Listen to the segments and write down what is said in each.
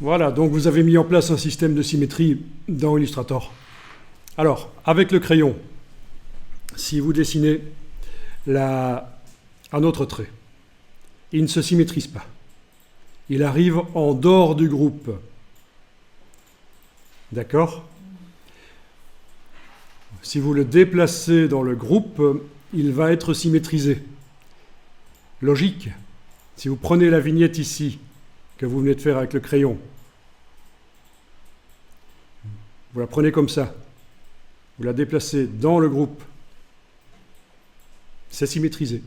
Voilà, donc vous avez mis en place un système de symétrie dans Illustrator. Alors, avec le crayon, si vous dessinez un autre trait, il ne se symétrise pas. Il arrive en dehors du groupe. D'accord ? Si vous le déplacez dans le groupe, il va être symétrisé. Logique. Si vous prenez la vignette ici, que vous venez de faire avec le crayon, vous la prenez comme ça, vous la déplacez dans le groupe, c'est symétrisé.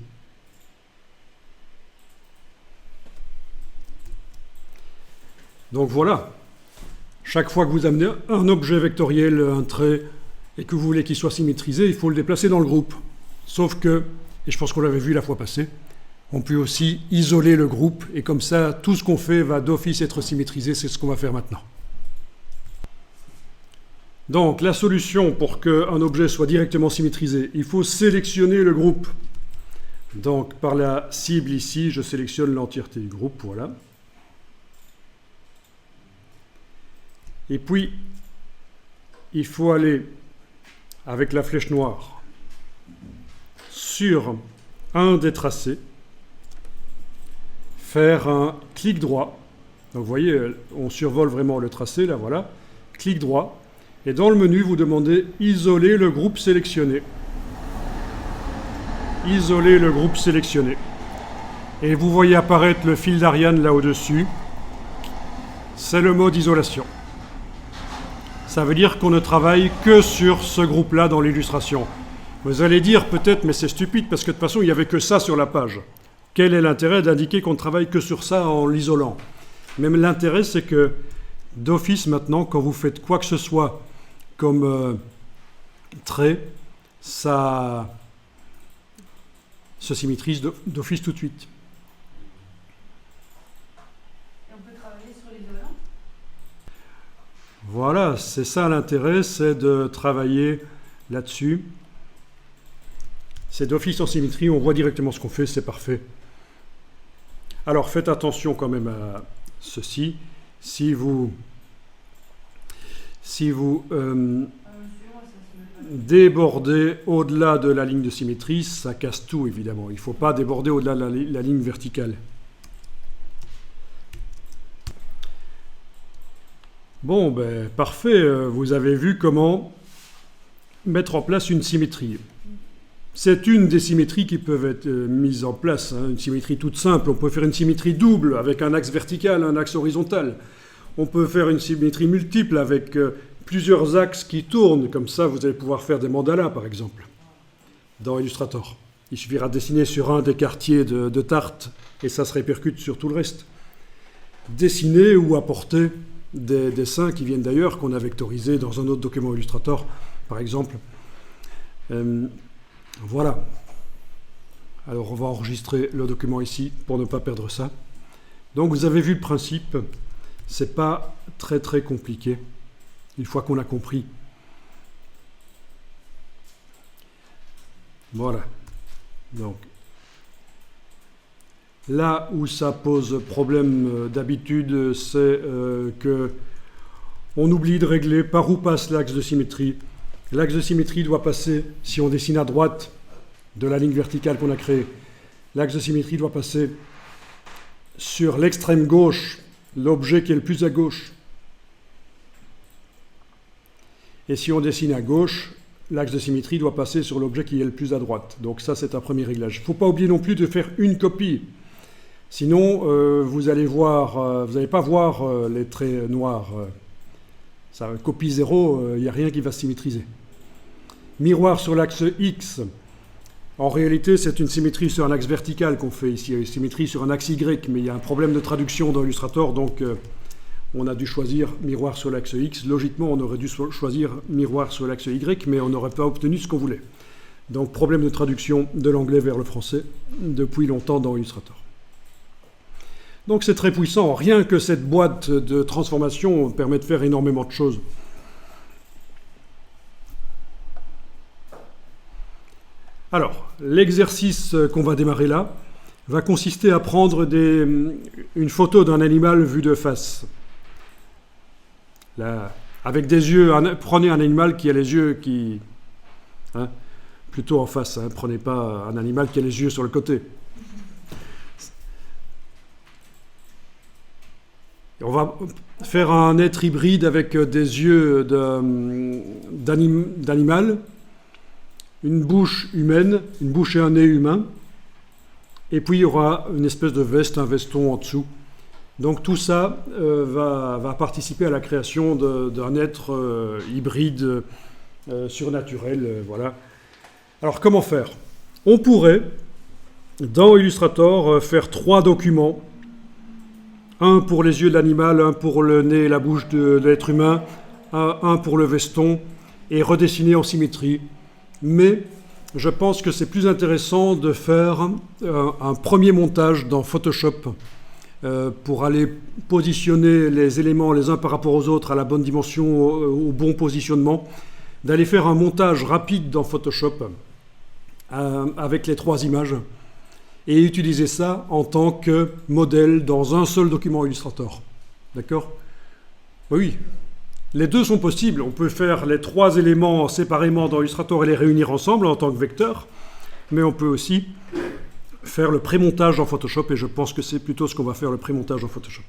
Donc voilà, chaque fois que vous amenez un objet vectoriel, un trait, et que vous voulez qu'il soit symétrisé, il faut le déplacer dans le groupe. Sauf que, et je pense qu'on l'avait vu la fois passée, on peut aussi isoler le groupe, et comme ça, tout ce qu'on fait va d'office être symétrisé, c'est ce qu'on va faire maintenant. Donc, la solution pour qu'un objet soit directement symétrisé, il faut sélectionner le groupe. Donc, par la cible ici, je sélectionne l'entièreté du groupe, voilà. Et puis, il faut aller, avec la flèche noire, sur un des tracés, faire un clic droit. Donc, vous voyez, on survole vraiment le tracé, là, voilà. Clic droit. Et dans le menu, vous demandez « Isoler le groupe sélectionné ». Isoler le groupe sélectionné. Et vous voyez apparaître le fil d'Ariane là au-dessus. C'est le mode isolation. Ça veut dire qu'on ne travaille que sur ce groupe-là dans l'illustration. Vous allez dire peut-être, mais c'est stupide, parce que de toute façon, il n'y avait que ça sur la page. Quel est l'intérêt d'indiquer qu'on ne travaille que sur ça en l'isolant ? Même l'intérêt, c'est que d'office maintenant, quand vous faites quoi que ce soit comme trait, ça se symétrise d'office tout de suite. Et on peut travailler sur l'isolant ? Voilà, c'est ça l'intérêt, c'est de travailler là-dessus. C'est d'office en symétrie, on voit directement ce qu'on fait, c'est parfait. Alors faites attention quand même à ceci. Si vous débordez au-delà de la ligne de symétrie, ça casse tout évidemment. Il ne faut pas déborder au-delà de la ligne verticale. Bon, ben parfait, vous avez vu comment mettre en place une symétrie. C'est une des symétries qui peuvent être mises en place, hein, une symétrie toute simple. On peut faire une symétrie double avec un axe vertical, un axe horizontal. On peut faire une symétrie multiple avec plusieurs axes qui tournent. Comme ça, vous allez pouvoir faire des mandalas, par exemple, dans Illustrator. Il suffira de dessiner sur un des quartiers de tarte et ça se répercute sur tout le reste. Dessiner ou apporter des dessins qui viennent d'ailleurs, qu'on a vectorisés dans un autre document Illustrator, par exemple. Voilà. Alors, on va enregistrer le document ici pour ne pas perdre ça. Donc, vous avez vu le principe. C'est pas très très compliqué, une fois qu'on a compris. Voilà. Donc, là où ça pose problème d'habitude, c'est que on oublie de régler par où passe l'axe de symétrie. L'axe de symétrie doit passer, si on dessine à droite de la ligne verticale qu'on a créée, l'axe de symétrie doit passer sur l'extrême gauche, l'objet qui est le plus à gauche. Et si on dessine à gauche, l'axe de symétrie doit passer sur l'objet qui est le plus à droite. Donc ça, c'est un premier réglage. Il ne faut pas oublier non plus de faire une copie. Sinon, vous n'allez pas voir les traits noirs. Ça, copie 0, il n'y a rien qui va se symétriser. Miroir sur l'axe X. En réalité, c'est une symétrie sur un axe vertical qu'on fait ici, une symétrie sur un axe Y, mais il y a un problème de traduction dans Illustrator, donc on a dû choisir miroir sur l'axe X. Logiquement, on aurait dû choisir miroir sur l'axe Y, mais on n'aurait pas obtenu ce qu'on voulait. Donc, problème de traduction de l'anglais vers le français depuis longtemps dans Illustrator. Donc, c'est très puissant. Rien que cette boîte de transformation permet de faire énormément de choses. Alors, l'exercice qu'on va démarrer là va consister à prendre une photo d'un animal vu de face. Là, avec des yeux, prenez un animal qui a les yeux qui... hein, plutôt en face, hein, prenez pas un animal qui a les yeux sur le côté. On va faire un être hybride avec des yeux d'animal, une bouche humaine, une bouche et un nez humain, et puis il y aura une espèce de veste, un veston en dessous. Donc tout ça va participer à la création d'un être hybride surnaturel. Voilà. Alors comment faire? On pourrait, dans Illustrator, faire 3 documents. Un pour les yeux de l'animal, un pour le nez et la bouche de l'être humain, un pour le veston, et redessiner en symétrie. Mais je pense que c'est plus intéressant de faire un premier montage dans Photoshop pour aller positionner les éléments les uns par rapport aux autres à la bonne dimension, au bon positionnement, d'aller faire un montage rapide dans Photoshop avec les 3 images, et utiliser ça en tant que modèle dans un seul document Illustrator. D'accord? Oui, les deux sont possibles. On peut faire les 3 éléments séparément dans Illustrator et les réunir ensemble en tant que vecteur, mais on peut aussi faire le prémontage en Photoshop, et je pense que c'est plutôt ce qu'on va faire, le prémontage en Photoshop.